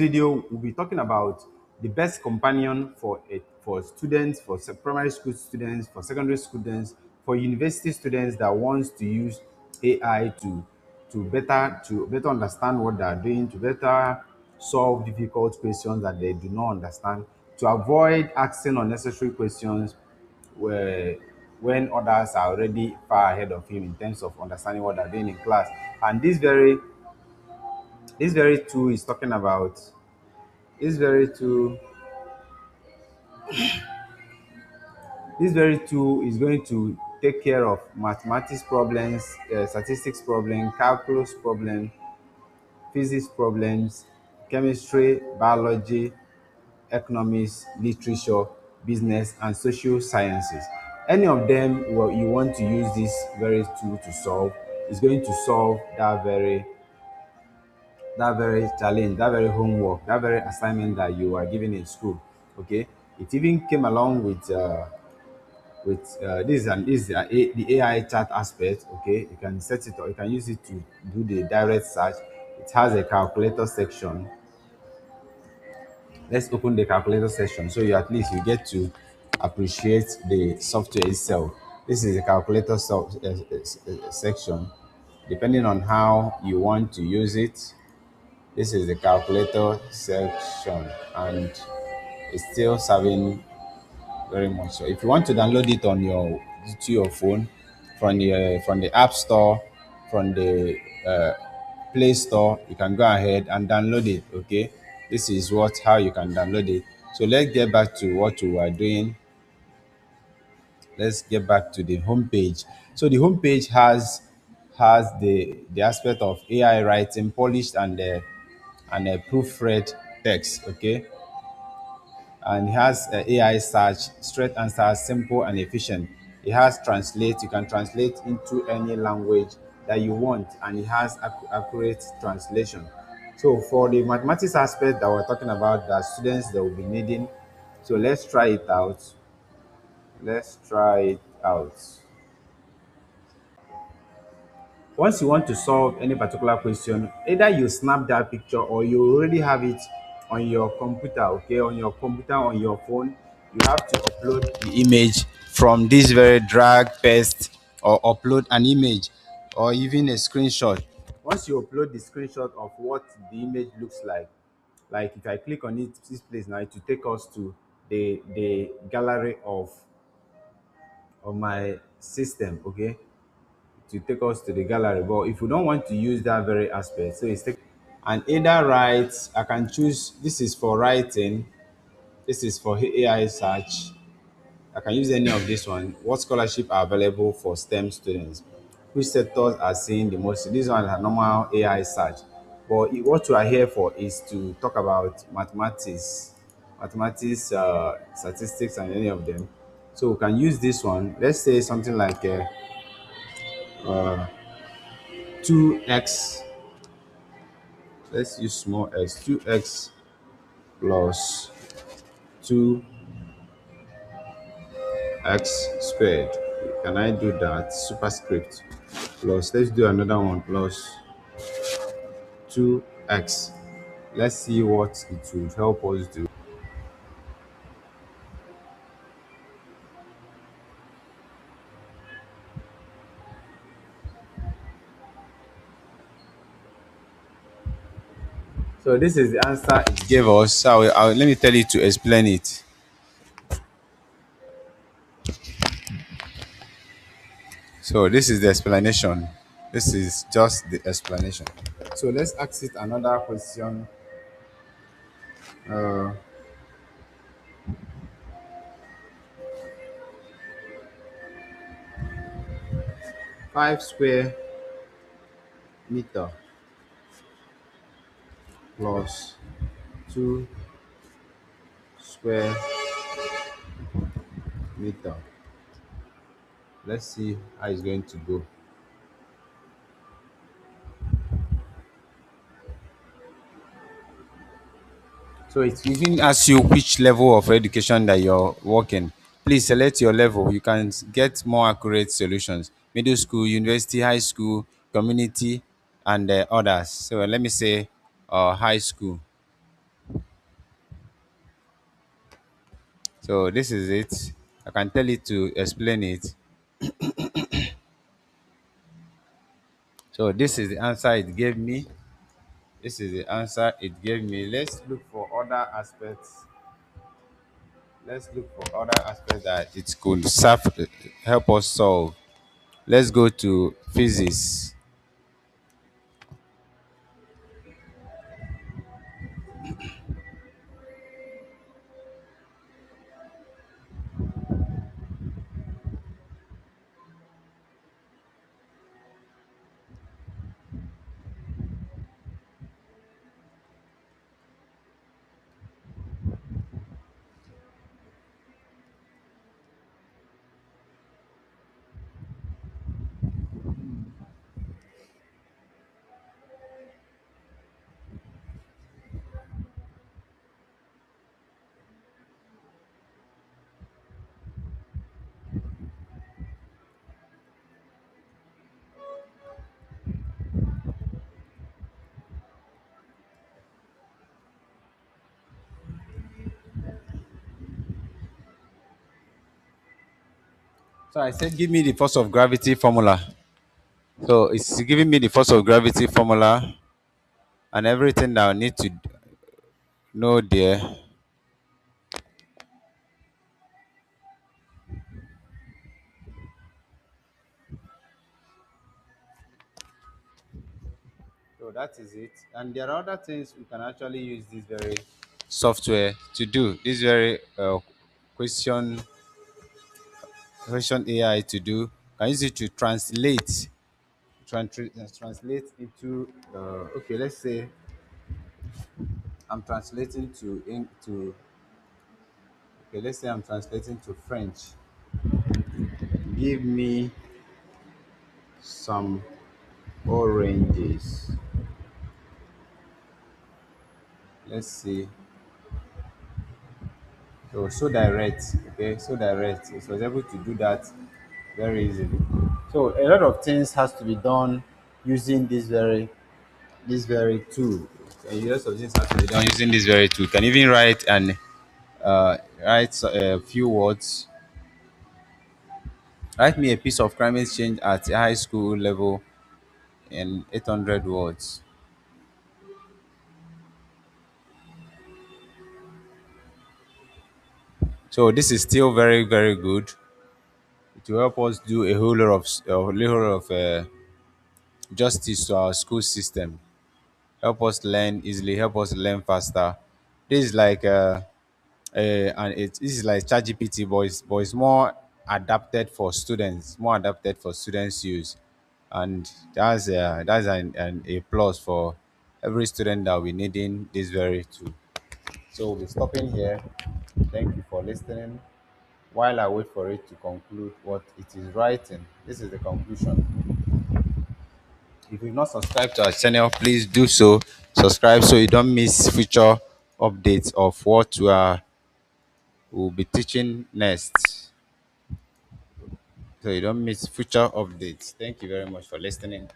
video, we'll be talking about the best companion for students, for primary school students, for secondary students, for university students that wants to use AI to better understand what they are doing, to better solve difficult questions that they do not understand, to avoid asking unnecessary questions where when others are already far ahead of him in terms of understanding what they're doing in class. And this very tool is talking about this very tool this very tool is going to take care of mathematics problems, statistics problem, calculus problem, physics problems, chemistry, biology, economics, literature, business, and social sciences. Any of them you want to use this very tool to solve is going to solve that very challenge, that very homework, that very assignment that you are given in school. Okay, it even came along with the AI chat aspect. Okay, you can set it or you can use it to do the direct search. It has a calculator section. Let's open the calculator section so you at least you get to appreciate the software itself. This is the calculator section. Depending on how you want to use it, this is the calculator section, and it's still serving very much. So if you want to download it on your phone from the App Store, from the Play Store, you can go ahead and download it. Okay, this is how you can download it. So let's get back to what we were doing. Let's get back to the home page. So the home page has the aspect of AI writing, polished and proofread text. Okay, and it has AI search, straight answers, simple and efficient. It has translate, you can translate into any language that you want, and it has accurate translation. So for the mathematics aspect that we're talking about, that students that will be needing, so let's try it out. Let's try it out. Once you want to solve any particular question, either you snap that picture or you already have it on your computer. Okay, on your computer, on your phone, you have to upload the image from this very drag paste, or upload an image or even a screenshot. Once you upload the screenshot of what the image looks like if I click on it, this place now, it will take us to the gallery of my system. Okay, to take us to the gallery. But if we don't want to use that very aspect, so it's take and either write, I can choose. This is for writing, this is for AI search. I can use any of this one. What scholarship are available for STEM students? Which sectors are seeing the most? This one is a normal AI search. But what we are here for is to talk about mathematics, statistics, and any of them. So we can use this one. Let's say something like 2x. Let's use small x. 2x plus 2x squared. Can I do that? Superscript. Plus, let's do another one, plus 2x. Let's see what it will help us do. So this is the answer it gave us. So let me tell you to explain it. So this is the explanation. This is just the explanation. So let's ask it another question. Uh, 5 square meter plus 2 square meter. Let's see how it's going to go. So it's even ask you which level of education that you're working. Please select your level. You can get more accurate solutions. Middle school, university, high school, community, and others. So let me say high school. So this is it. I can tell it to explain it. So this is the answer it gave me. This is the answer it gave me. Let's look for other aspects. Let's look for other aspects that it could serve, help us solve. Let's go to physics. So I said, give me the force of gravity formula. So it's giving me the force of gravity formula and everything that I need to know there. So that is it. And there are other things we can actually use this very software to do. This very question AI to do. Can use it to translate into. Okay, let's say I'm translating to. Okay, let's say I'm translating to French. Give me some oranges. Let's see. So direct, okay, so direct. It was able to do that very easily. So a lot of things has to be done using this very tool. A lot of things has to be done using this very tool. You can even write a few words. Write me a piece of climate change at a high school level in 800 words. So this is still very very good. It will help us do a whole lot of justice to our school system. Help us learn easily, help us learn faster. This is like this is like ChatGPT, but it's more adapted for students, more adapted for students use, and that's a plus for every student that will be needing this very tool. So we'll be stopping here. Thank you for listening. While I wait for it to conclude what it is writing, this is the conclusion. If you've not subscribed to our channel, please do so. Subscribe so you don't miss future updates of what we'll be teaching next. So you don't miss future updates. Thank you very much for listening.